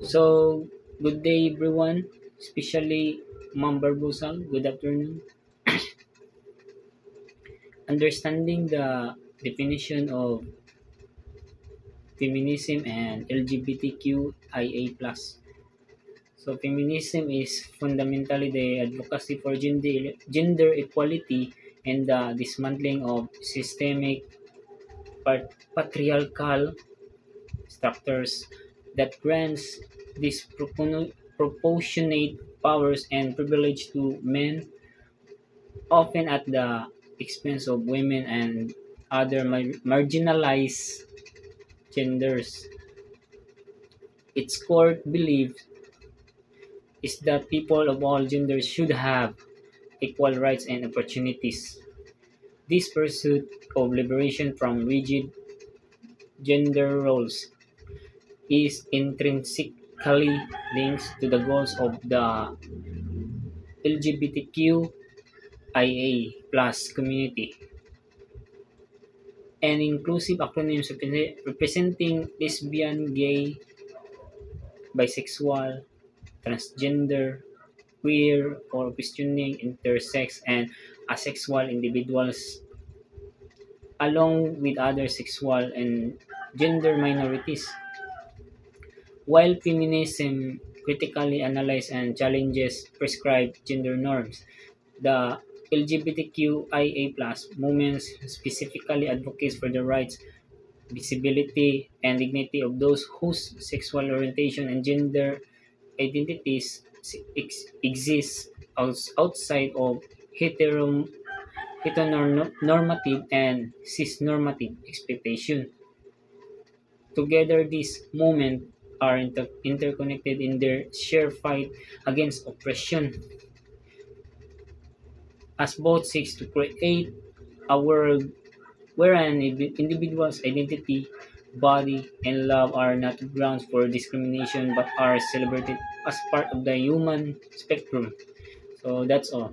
So, good day everyone, especially Ma'am Barbosa. Good afternoon. Understanding the definition of feminism and LGBTQIA+. So, feminism is fundamentally the advocacy for gender equality and the dismantling of systemic patriarchal structures that grants disproportionate powers and privilege to men, often at the expense of women and other marginalized genders. Its core belief is that people of all genders should have equal rights and opportunities. This pursuit of liberation from rigid gender roles is intrinsically linked to the goals of the LGBTQIA plus community. An inclusive acronym representing lesbian, gay, bisexual, transgender, queer, or questioning intersex and asexual individuals, along with other sexual and gender minorities. While feminism critically analyzes and challenges prescribed gender norms, the LGBTQIA+ movement specifically advocates for the rights, visibility, and dignity of those whose sexual orientation and gender identities exist outside of heteronormative and cisnormative expectation. Together, these movements are interconnected in their shared fight against oppression, as both seeks to create a world wherein individual's identity, body, and love are not grounds for discrimination but are celebrated as part of the human spectrum. So that's all.